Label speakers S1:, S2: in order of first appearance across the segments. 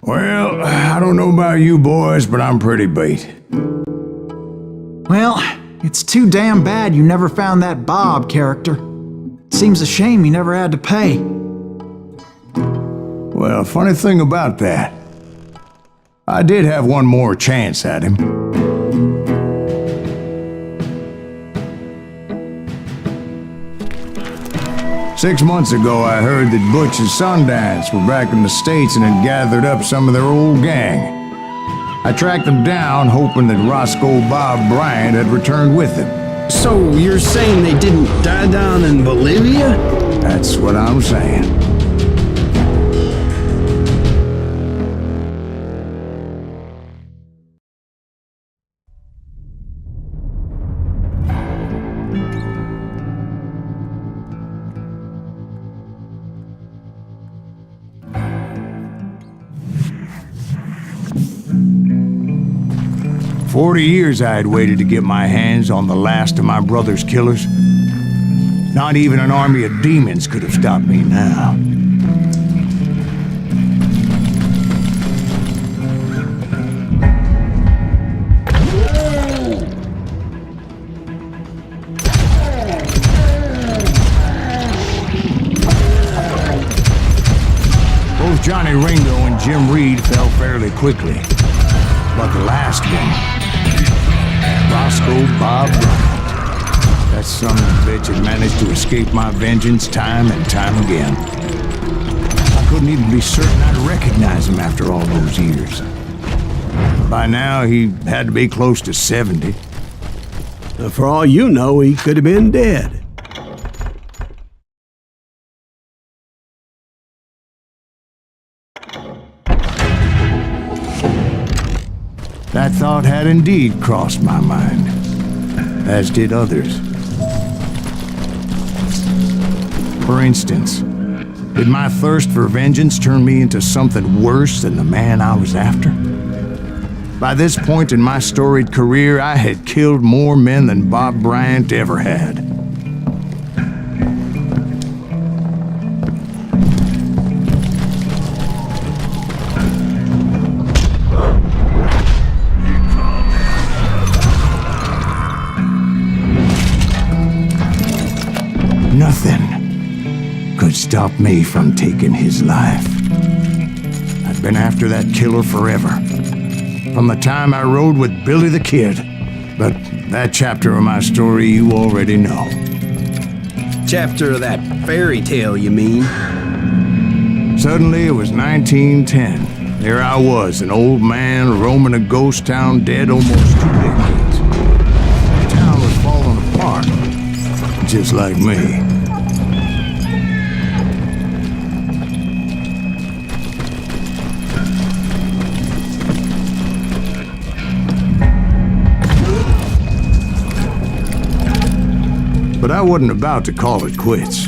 S1: Well, I don't know about you boys, but I'm pretty beat.
S2: Well, it's too damn bad you never found that Bob character. Seems a shame you never had to pay.
S1: Well, funny thing about that, I did have one more chance at him. Six months ago, I heard that Butch and Sundance were back in the States and had gathered up some of their old gang. I tracked them down, hoping that Roscoe Bob Bryant had returned with them.
S3: So you're saying they didn't die down in Bolivia?
S1: That's what I'm saying. "40 years I had waited to get my hands on the last of my brother's killers. Not even an army of demons could have stopped me now. Both Johnny Ringo and Jim Reed fell fairly quickly. But the last one, Roscoe Bob Bryant. That son of a bitch had managed to escape my vengeance time and time again. I couldn't even be certain I'd recognize him after all those years. By now, he had to be close to 70.
S3: For all you know, he could have been dead.
S1: That thought had indeed crossed my mind, as did others. For instance, did my thirst for vengeance turn me into something worse than the man I was after? By this point in my storied career, I had killed more men than Bob Bryant ever had. Nothing could stop me from taking his life. I'd been after that killer forever, from the time I rode with Billy the Kid. But that chapter of my story you already know.
S3: Chapter of that fairy tale, you mean?
S1: Suddenly it was 1910. There I was, an old man roaming a ghost town dead almost 2 decades. The town was falling apart, just like me. But I wasn't about to call it quits.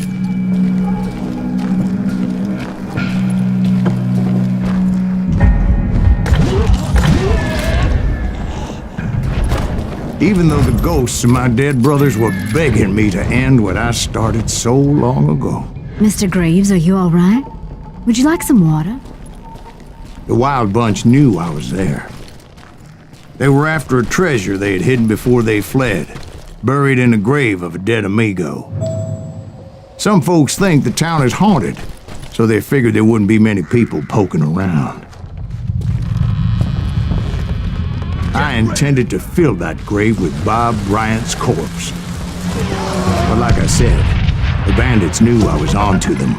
S1: Even though the ghosts of my dead brothers were begging me to end what I started so long ago.
S4: Mr. Graves, are you all right? Would you like some water?
S1: The Wild Bunch knew I was there. They were after a treasure they had hidden before they fled, buried in the grave of a dead amigo. Some folks think the town is haunted, so they figured there wouldn't be many people poking around. I intended to fill that grave with Bob Bryant's corpse. But like I said, the bandits knew I was on to them.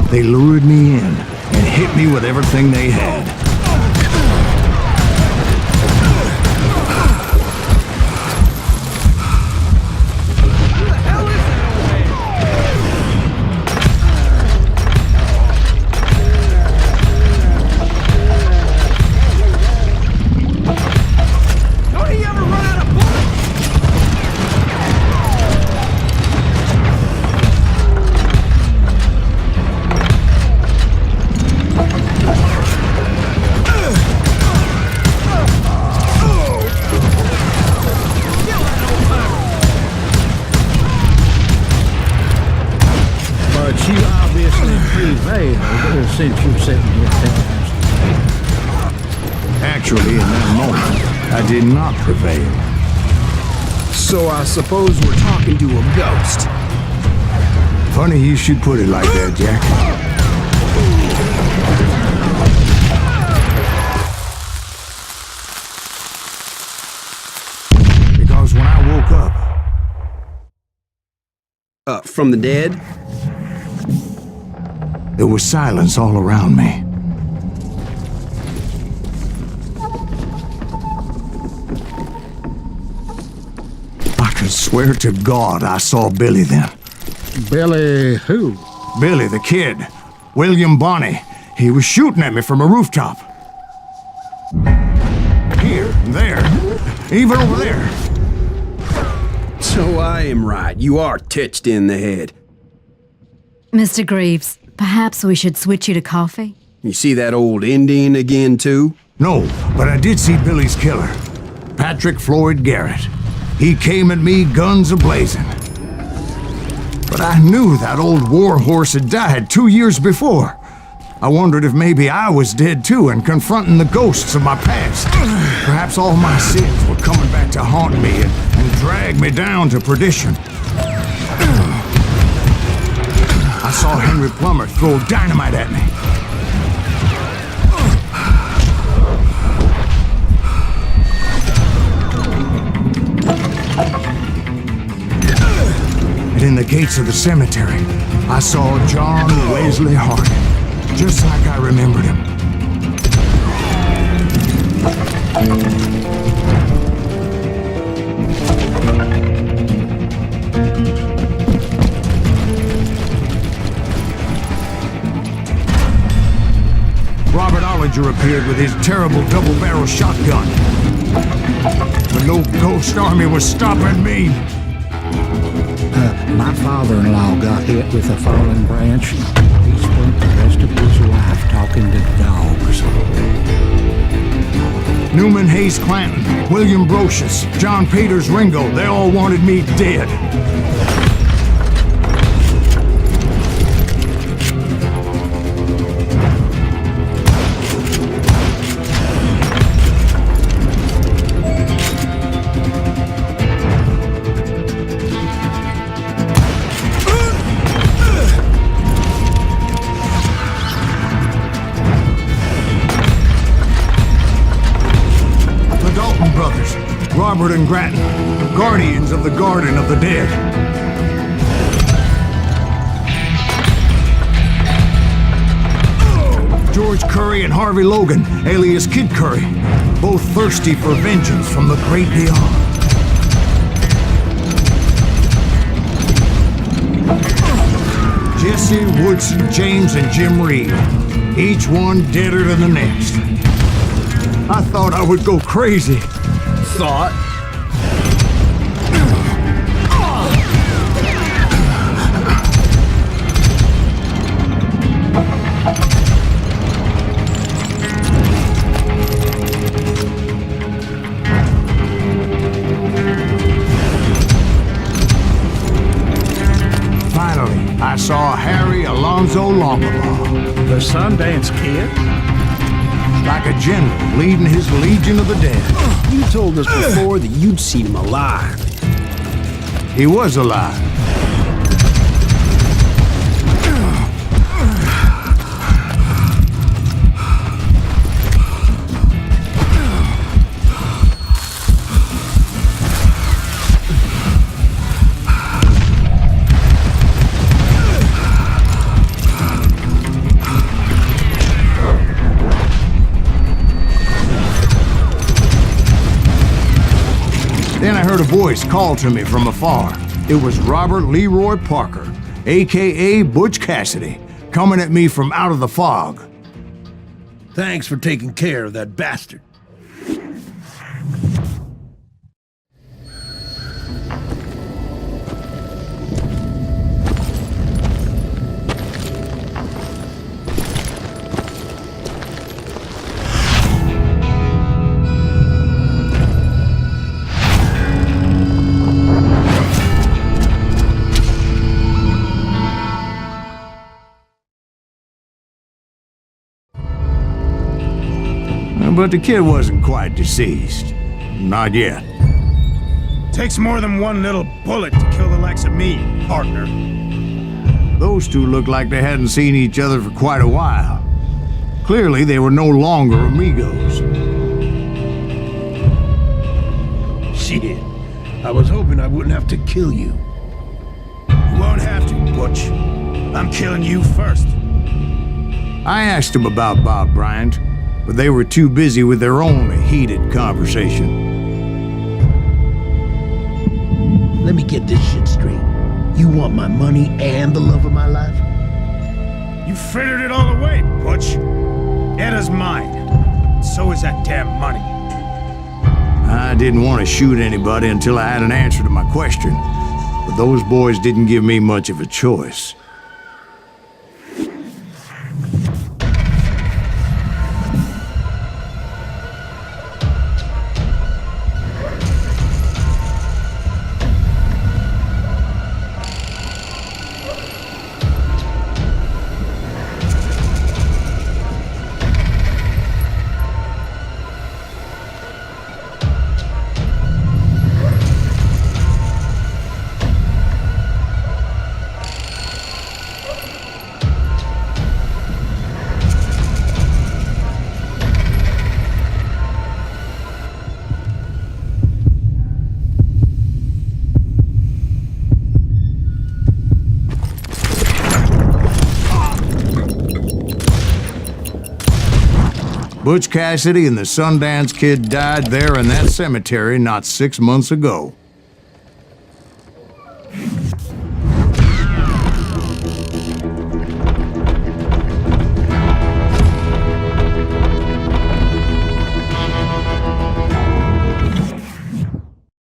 S1: They lured me in and hit me with everything they had.
S5: You obviously prevailed since you're sitting here telling us
S1: Actually, in that moment, I did not prevail.
S3: So I suppose we're talking to a ghost.
S1: Funny you should put it like that, Jack. Because when I woke up,
S3: From the dead?
S1: there was silence all around me. I could swear to God I saw Billy then.
S5: Billy who?
S1: Billy, the kid. William Bonney. He was shooting at me from a rooftop. Here, there, even over there.
S3: So I am right. You are touched in the head.
S4: Mr. Greaves, perhaps we should switch you to coffee?
S3: You see that old Indian again, too?
S1: No, but I did see Billy's killer, Patrick Floyd Garrett. He came at me guns a-blazing. But I knew that old war horse had died 2 years before. I wondered if maybe I was dead too and confronting the ghosts of my past. Perhaps all my sins were coming back to haunt me and drag me down to perdition. I saw Henry Plummer throw dynamite at me. And in the gates of the cemetery, I saw John Wesley Harding, just like I remembered him. Robert Ollinger appeared with his terrible double-barrel shotgun. But no ghost army was stopping me.
S5: My father-in-law got hit with a fallen branch. He spent the rest of his life talking to dogs.
S1: Newman Hayes Clanton, William Brocious, John Peters Ringo, they all wanted me dead. Robert and Grattan, guardians of the Garden of the Dead. George Curry and Harvey Logan, alias Kid Curry, both thirsty for vengeance from the great beyond. Jesse, Woodson, James, and Jim Reed, each one deader than the next. I thought I would go crazy.
S3: Thought?
S1: Finally, I saw Harry Alonzo Longabaugh.
S5: The Sundance Kid?
S1: Like a general leading his legion of the dead.
S3: You told us before that you'd seen him alive.
S1: He was alive. Then I heard a voice call to me from afar. It was Robert Leroy Parker, a.k.a. Butch Cassidy, coming at me from out of the fog.
S6: Thanks for taking care of that bastard.
S1: But the kid wasn't quite deceased. Not yet.
S3: Takes more than one little bullet to kill the likes of me, partner.
S1: Those two looked like they hadn't seen each other for quite a while. Clearly, they were no longer amigos.
S6: Shit. I was hoping I wouldn't have to kill you.
S3: You won't have to, Butch. I'm killing you first.
S1: I asked them about Bob Bryant, but they were too busy with their own heated conversation.
S6: Let me get this shit straight. You want my money and the love of my life?
S3: You frittered it all away, Butch. Eda's mine. So is that damn money.
S1: I didn't want to shoot anybody until I had an answer to my question, but those boys didn't give me much of a choice. Butch Cassidy and the Sundance Kid died there in that cemetery not 6 months ago.